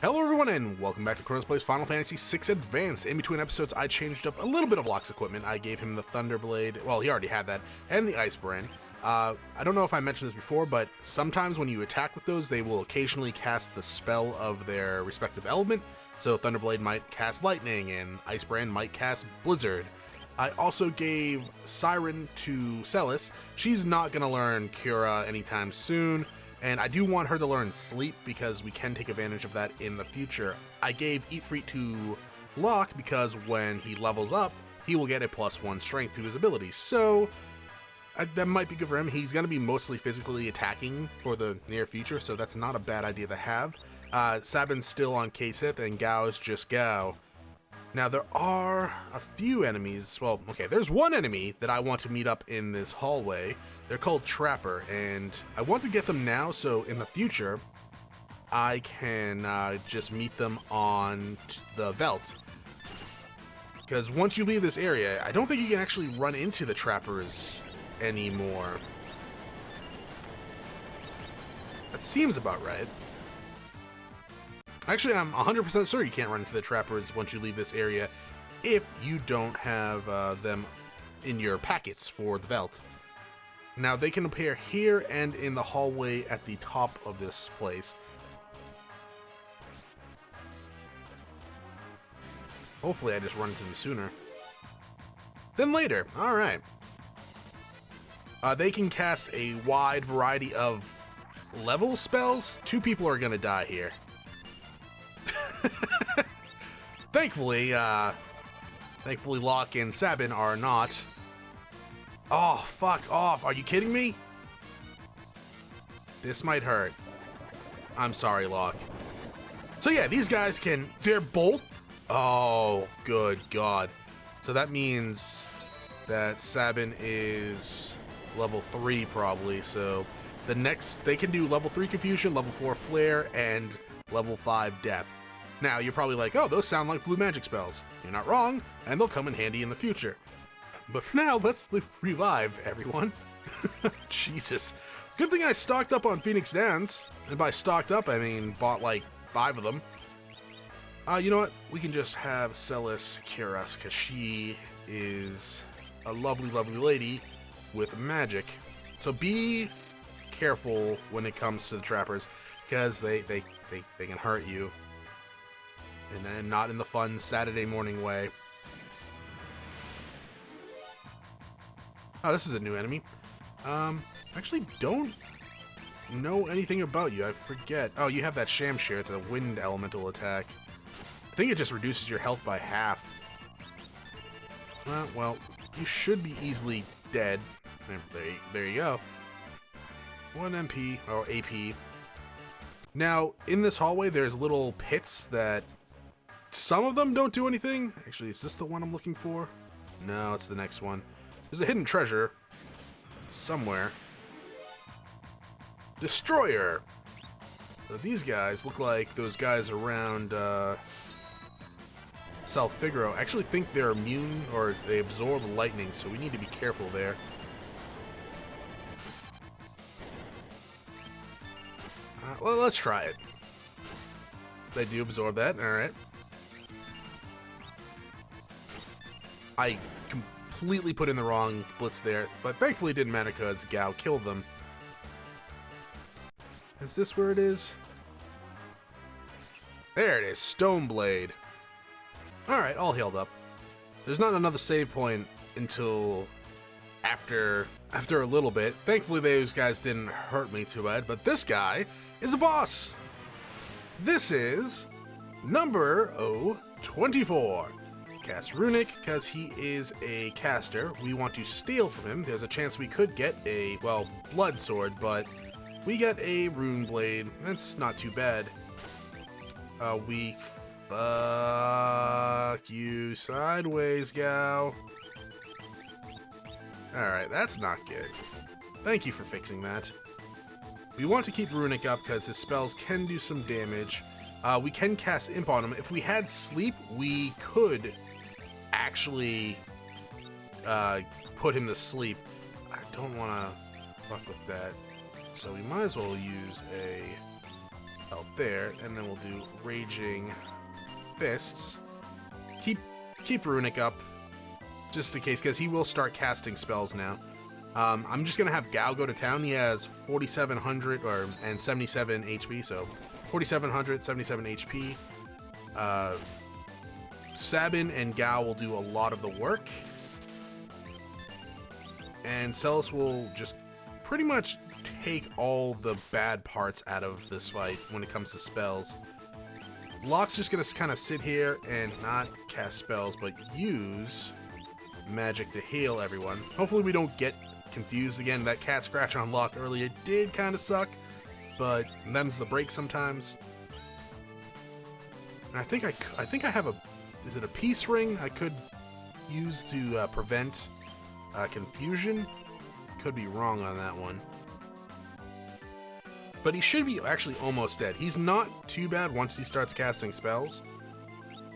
Hello everyone and welcome back to Chronos Plays Final Fantasy VI Advance. In between episodes I changed up a little bit of Locke's equipment. I gave him the Thunder Blade, well he already had that, and the Ice Brand. I don't know if I mentioned this before, but sometimes when you attack with those they will occasionally cast the spell of their respective element. So Thunder Blade might cast Lightning and Ice Brand might cast Blizzard. I also gave Siren to Celis. She's not going to learn Cura anytime soon. And I do want her to learn Sleep because we can take advantage of that in the future. I gave Ifrit to Locke because when he levels up, he will get a +1 strength to his abilities. So that might be good for him. He's going to be mostly physically attacking for the near future, so that's not a bad idea to have. Sabin's still on Kasith and Gao is just Gao. Now there are a few enemies. Well, okay, there's one enemy that I want to meet up in this hallway. They're called Trapper, and I want to get them now so in the future I can just meet them on the Veldt. Because once you leave this area, I don't think you can actually run into the Trappers anymore. That seems about right. Actually, I'm 100% sure you can't run into the Trappers once you leave this area if you don't have them in your packets for the Veldt. Now, they can appear here and in the hallway at the top of this place. Hopefully, I just run into them sooner than later. Alright. They can cast a wide variety of level spells. 2 people are going to die here. Thankfully, Locke and Sabin are not. Oh, fuck off. Are you kidding me? This might hurt. I'm sorry, Locke. So yeah, these guys they're both. Oh, good God. So that means that Sabin is level 3 probably. So the next, they can do level 3 Confusion, level 4 Flare, and level 5 Death. Now, you're probably like, oh, those sound like blue magic spells. You're not wrong, and they'll come in handy in the future. But for now, let's revive everyone. Jesus. Good thing I stocked up on Phoenix Downs. And by stocked up, I mean bought like 5 of them. You know what? We can just have Celis cure us, because she is a lovely, lovely lady with magic. So be careful when it comes to the Trappers, because they can hurt you. And then not in the fun Saturday morning way. Oh, this is a new enemy. Actually don't know anything about you. I forget. Oh, you have that Shamshir. It's a wind elemental attack. I think it just reduces your health by half. Well, you should be easily dead. There you go. 1 MP, or AP. Now, in this hallway, there's little pits that some of them don't do anything. Actually, is this the one I'm looking for? No, it's the next one. There's a hidden treasure somewhere. Destroyer. So these guys look like those guys around South Figaro. I actually think they're immune or they absorb lightning, so we need to be careful there. Well, let's try it. They do absorb that. All right. I completely put in the wrong blitz there, but thankfully it didn't matter because Gao killed them. Is this where it is? There it is, Stone Blade. Alright, all healed up. There's not another save point until after a little bit. Thankfully those guys didn't hurt me too bad, but this guy is a boss. This is number 24. Cast Runic, because he is a caster. We want to steal from him. There's a chance we could get a, well, blood sword, but we get a rune blade. That's not too bad. We fuck you sideways, Gao. Alright, that's not good. Thank you for fixing that. We want to keep Runic up because his spells can do some damage. We can cast Imp on him. If we had Sleep, we could actually put him to sleep. I don't want to fuck with that, so we might as well use a out there, and then we'll do Raging Fists. Keep Runic up, just in case, because he will start casting spells now. I'm just gonna have Gao go to town. He has 4,700 and 77 HP, so 4,700, 77 HP. Sabin and Gao will do a lot of the work, and Celis will just pretty much take all the bad parts out of this fight when it comes to spells. Locke's just gonna kind of sit here and not cast spells, but use magic to heal everyone. Hopefully we don't get confused again. That cat scratch on Locke earlier did kind of suck, but them's the break sometimes. And I think I have a, is it a peace ring I could use to prevent confusion? Could be wrong on that one. But he should be actually almost dead. He's not too bad once he starts casting spells.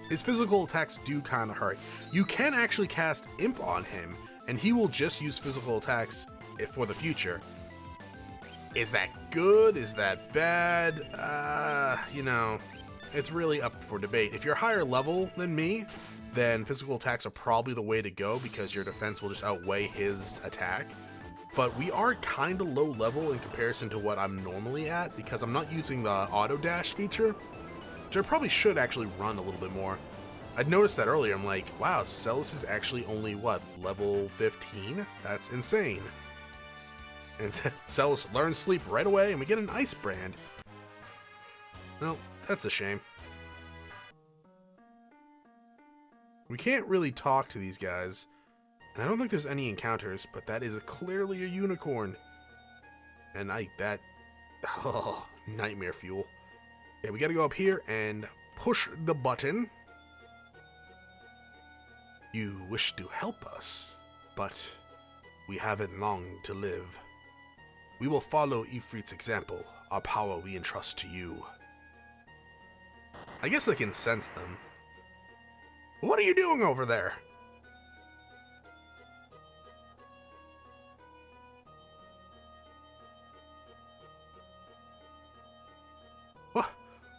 His physical attacks do kind of hurt. You can actually cast Imp on him, and he will just use physical attacks for the future. Is that good? Is that bad? You know, it's really up for debate. If you're higher level than me, then physical attacks are probably the way to go because your defense will just outweigh his attack. But we are kind of low level in comparison to what I'm normally at because I'm not using the auto dash feature, which I probably should actually run a little bit more. I'd noticed that earlier. I'm like, wow, Celis is actually only, what, level 15? That's insane. And Celis learns sleep right away, and we get an ice brand. Well, that's a shame. We can't really talk to these guys. And I don't think there's any encounters, but that is clearly a unicorn. And oh, nightmare fuel. Okay, we gotta go up here and push the button. You wish to help us, but we haven't long to live. We will follow Ifrit's example. Our power we entrust to you. I guess I can sense them. What are you doing over there?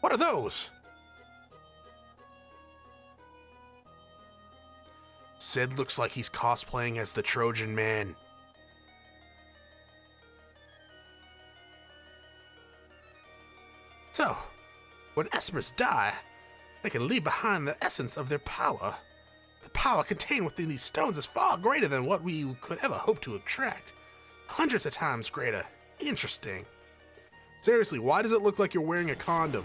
What are those? Sid looks like he's cosplaying as the Trojan man. So, when Espers die, they can leave behind the essence of their power. The power contained within these stones is far greater than what we could ever hope to extract. Hundreds of times greater. Interesting. Seriously, why does it look like you're wearing a condom?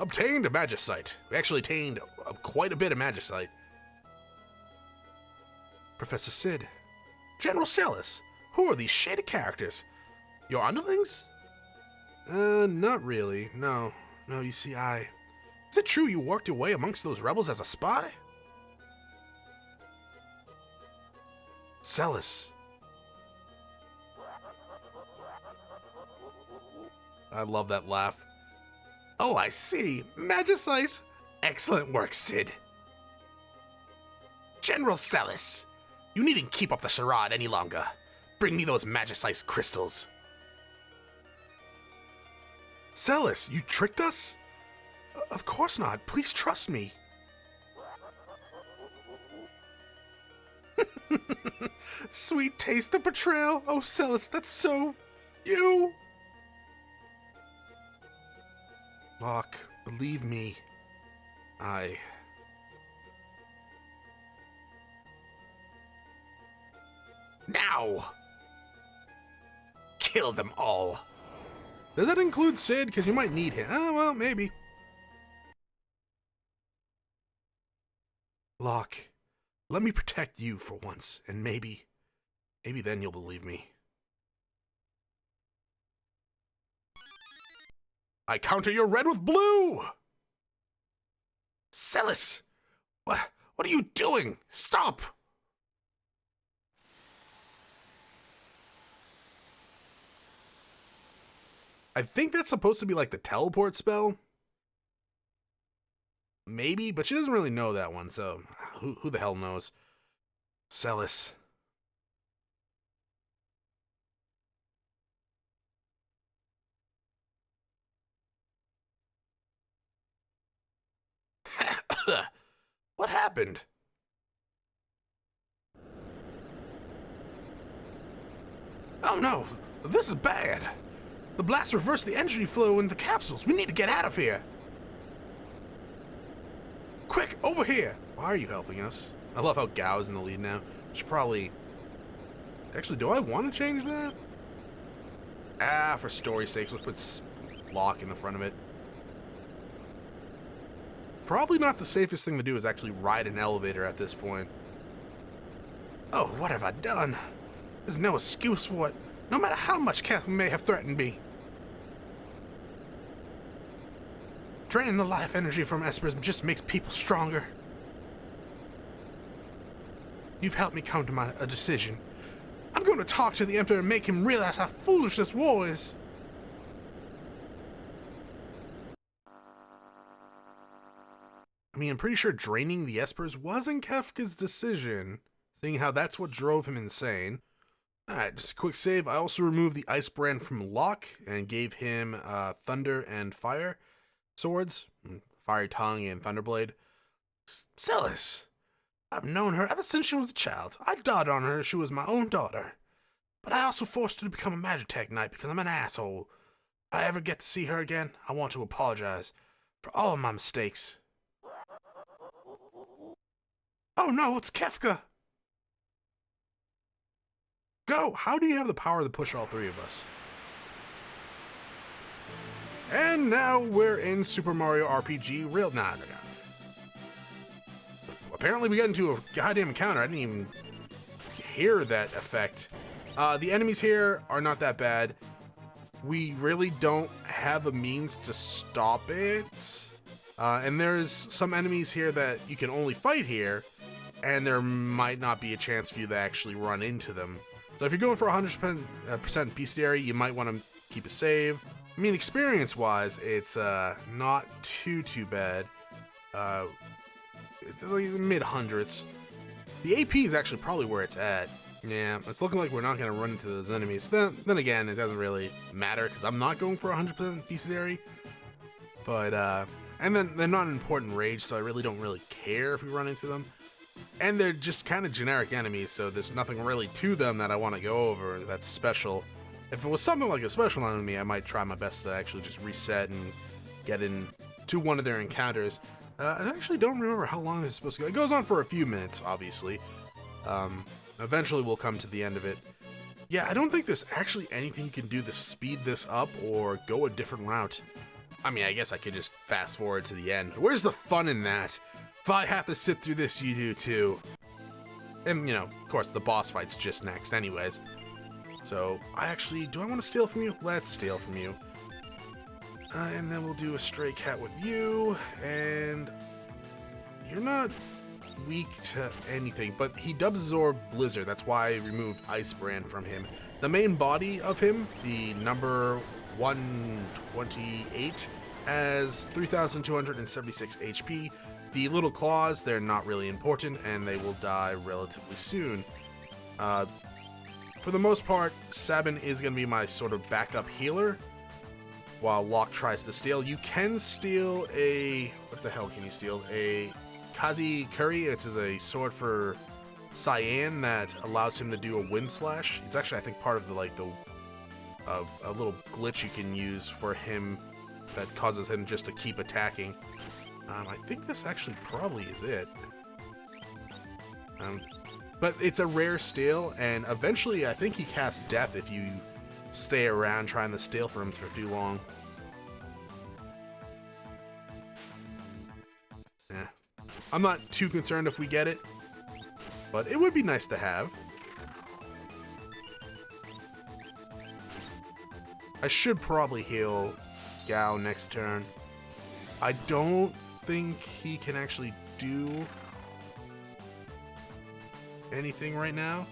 Obtained a Magicite. We actually attained quite a bit of Magicite. Professor Sid. General Celis. Who are these shaded characters? Your underlings? Not really. No, you see, Is it true you worked your way amongst those rebels as a spy? Celis. I love that laugh. Oh, I see. Magicite. Excellent work, Sid. General Celis, you needn't keep up the charade any longer. Bring me those Magicite crystals. Celis, you tricked us? Of course not. Please trust me. Sweet taste of betrayal. Oh, Celis, that's so you. Locke, believe me, Now! Kill them all. Does that include Sid? Because you might need him. Oh, well, maybe. Locke, let me protect you for once, and maybe then you'll believe me. I counter your red with blue! Celis! What are you doing? Stop! I think that's supposed to be like the teleport spell. Maybe, but she doesn't really know that one, so who the hell knows? Celis, What happened? Oh no, this is bad. The blast reversed the energy flow in the capsules. We need to get out of here. Quick, over here. Why are you helping us? I love how Gao's in the lead now. Should probably... Actually, do I want to change that? For story's sake, let's put Locke in the front of it. Probably not the safest thing to do is actually ride an elevator at this point. Oh, what have I done? There's no excuse for it, no matter how much Catherine may have threatened me. Draining the life energy from Esperism just makes people stronger. You've helped me come to a decision. I'm going to talk to the Emperor and make him realize how foolish this war is. I mean, I'm pretty sure draining the Espers wasn't Kefka's decision, seeing how that's what drove him insane. Alright, just a quick save. I also removed the Ice Brand from Locke and gave him Thunder and Fire swords, Fiery Tongue and Thunderblade. Celis! I've known her ever since she was a child. I doted on her as she was my own daughter. But I also forced her to become a Magitek Knight because I'm an asshole. If I ever get to see her again, I want to apologize for all of my mistakes. Oh no, it's Kefka! Go! How do you have the power to push all three of us? And now we're in Super Mario RPG Real... Nah. Apparently we got into a goddamn encounter. I didn't even hear that effect. The enemies here are not that bad. We really don't have a means to stop it. And there's some enemies here that you can only fight here, and there might not be a chance for you to actually run into them. So if you're going for 100% bestiary, you might want to keep a save. I mean, experience-wise, it's not too bad. It's like mid-hundreds. The AP is actually probably where it's at. Yeah, it's looking like we're not going to run into those enemies. Then again, it doesn't really matter because I'm not going for 100% bestiary. But, and then they're not an important rage, so I really don't care if we run into them. And they're just kind of generic enemies, so there's nothing really to them that I want to go over that's special. If it was something like a special enemy, I might try my best to actually just reset and get into one of their encounters. I actually don't remember how long this is supposed to go. It goes on for a few minutes, obviously. Eventually we'll come to the end of it. Yeah, I don't think there's actually anything you can do to speed this up or go a different route. I mean, I guess I could just fast forward to the end. Where's the fun in that? If I have to sit through this, you do too. And, you know, of course, the boss fight's just next anyways. So, do I want to steal from you? Let's steal from you. And then we'll do a stray cat with you, and you're not weak to anything, but he does Orb Blizzard. That's why I removed Ice Brand from him. The main body of him, the number 128, has 3,276 HP. The little claws, they're not really important, and they will die relatively soon. For the most part, Sabin is going to be my sort of backup healer, while Locke tries to steal. You can steal a... What the hell can you steal? A Kazi Curry, which is a sword for Cyan that allows him to do a wind slash. It's actually, I think, part of the, like, a little glitch you can use for him that causes him just to keep attacking. I think this actually probably is it. But it's a rare steal, and eventually I think he casts death if you stay around trying to steal from him for too long. Yeah. I'm not too concerned if we get it, but it would be nice to have. I should probably heal Gao next turn. I don't think he can actually do anything right now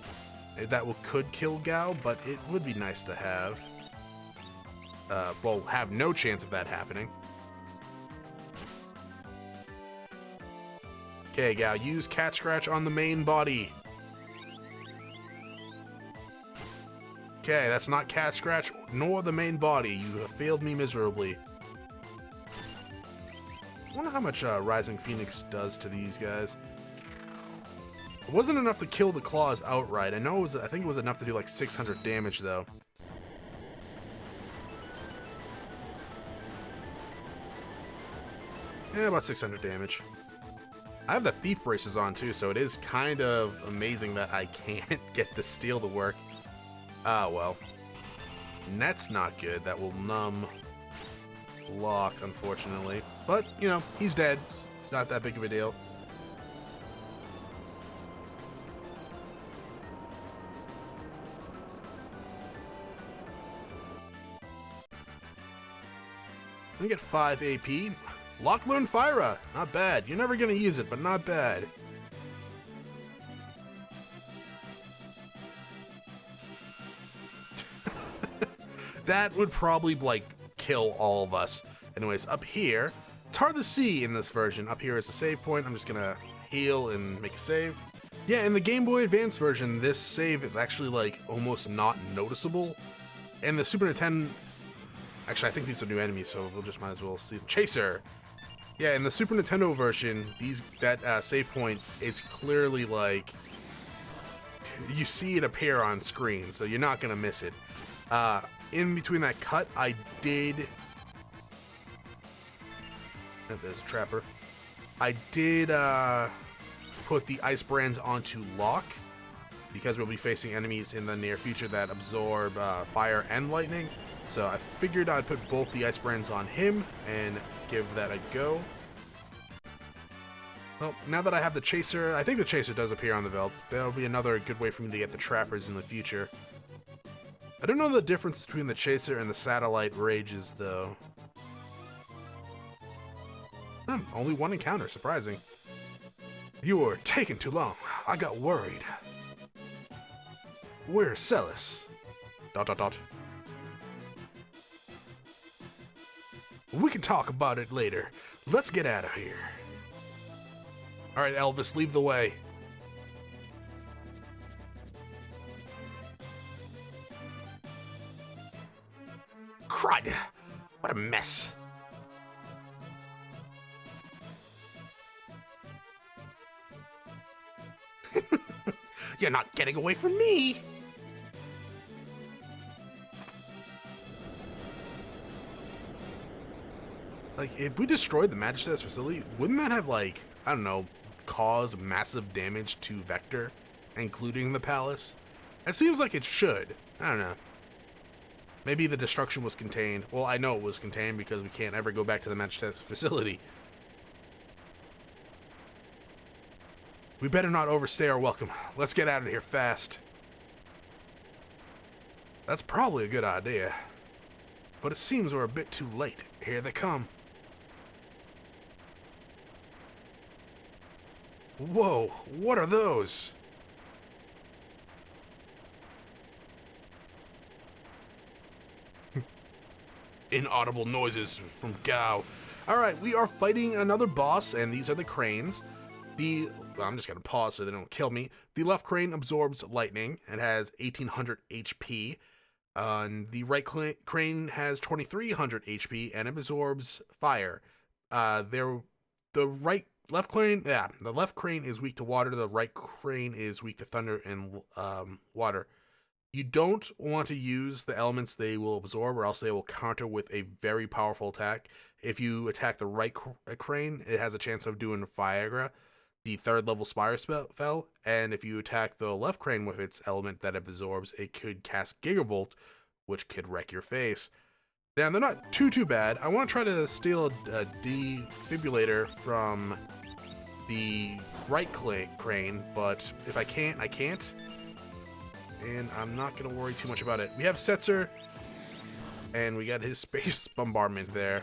that could kill Gao, but it would be nice to have. Well, have no chance of that happening. Okay, Gao, use Cat Scratch on the main body. Okay, that's not Cat Scratch nor the main body. You have failed me miserably. wonder how much Rising Phoenix does to these guys. It wasn't enough to kill the claws outright. I know it was, I think it was enough to do like 600 damage though. Yeah, about 600 damage. I have the Thief Braces on too, so it is kind of amazing that I can't get the steel to work. Ah, well. Net's not good. That will numb Lock, unfortunately. But, you know, he's dead. It's not that big of a deal. We get 5 AP. Lock learned Fyra. Not bad. You're never going to use it, but not bad. That would probably, like, kill all of us. Anyways, up here, Tar the Sea in this version. Up here is the save point. I'm just going to heal and make a save. Yeah, in the Game Boy Advance version, this save is actually, like, almost not noticeable. And the Super Nintendo... Actually, I think these are new enemies, so we'll just might as well see them. Chaser! Yeah, in the Super Nintendo version, that save point is clearly, like... You see it appear on screen, so you're not going to miss it. In between that cut, I did... Oh, there's a trapper. I did put the Ice Brands onto Lock, because we'll be facing enemies in the near future that absorb fire and lightning. So I figured I'd put both the Ice Brands on him and give that a go. Well, now that I have the Chaser, I think the Chaser does appear on the belt. That'll be another good way for me to get the Trappers in the future. I don't know the difference between the Chaser and the Satellite Rages, though. Only one encounter, surprising. You were taking too long. I got worried. Where's Celis? ... We can talk about it later. Let's get out of here. Alright, Elvis, leave the way. Crud! What a mess. You're not getting away from me! Like, if we destroyed the Magitek facility, wouldn't that have, like, I don't know, caused massive damage to Vector, including the palace? It seems like it should. I don't know. Maybe the destruction was contained. Well, I know it was contained because we can't ever go back to the Magitek facility. We better not overstay our welcome. Let's get out of here fast. That's probably a good idea. But it seems we're a bit too late. Here they come. Whoa, what are those? Inaudible noises from Gao. Alright, we are fighting another boss, and these are the cranes. Well, I'm just gonna pause so they don't kill me. The left crane absorbs lightning and has 1800 HP. The right crane has 2300 HP and absorbs fire. The left crane is weak to water. The right crane is weak to thunder and water. You don't want to use the elements they will absorb, or else they will counter with a very powerful attack. If you attack the right crane, it has a chance of doing Viagra, the 3rd level Spire spell, and if you attack the left crane with its element that it absorbs, it could cast Gigavolt, which could wreck your face. Now, they're not too bad. I want to try to steal a defibrillator from the right crane, but if I can't, I can't. And I'm not going to worry too much about it. We have Setzer, and we got his space bombardment there.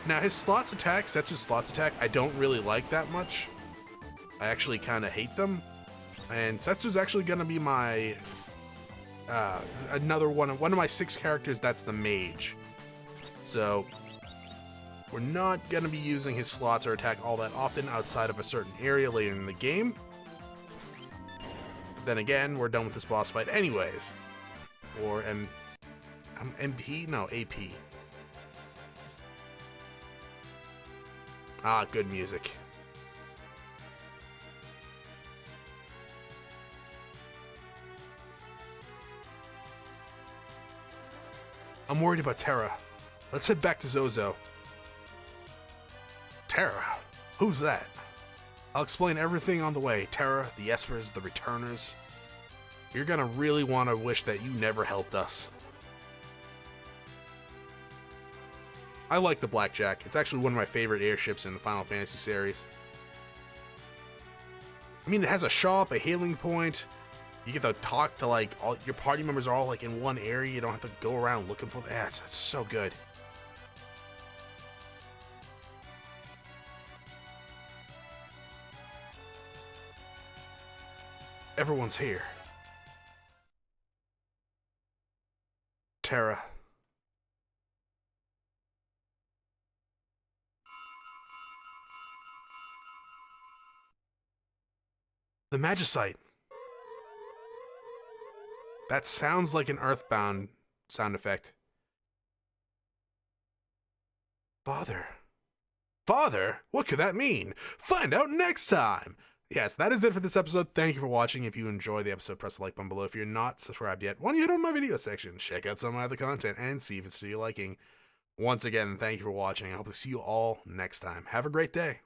Now, his slots attack, Setzer's slots attack, I don't really like that much. I actually kind of hate them. And Setzer's actually going to be my... another one of my 6 characters that's the mage. So... we're not going to be using his slots or attack all that often outside of a certain area later in the game. Then again, we're done with this boss fight anyways. Or MP? No, AP. Ah, good music. I'm worried about Terra. Let's head back to Zozo. Terra? Who's that? I'll explain everything on the way. Terra, the Espers, the Returners. You're gonna really want to wish that you never helped us. I like the Blackjack. It's actually one of my favorite airships in the Final Fantasy series. I mean, it has a shop, a healing point. You get to talk to, like, all your party members are all, like, in one area. You don't have to go around looking for them. Yeah, it's so good. Everyone's here. Terra. The Magicite. That sounds like an Earthbound sound effect. Father. Father? What could that mean? Find out next time! Yes, that is it for this episode. Thank you for watching. If you enjoyed the episode, press the like button below. If you're not subscribed yet, why don't you hit on my video section, check out some of my other content, and see if it's to your liking. Once again, thank you for watching. I hope to see you all next time. Have a great day.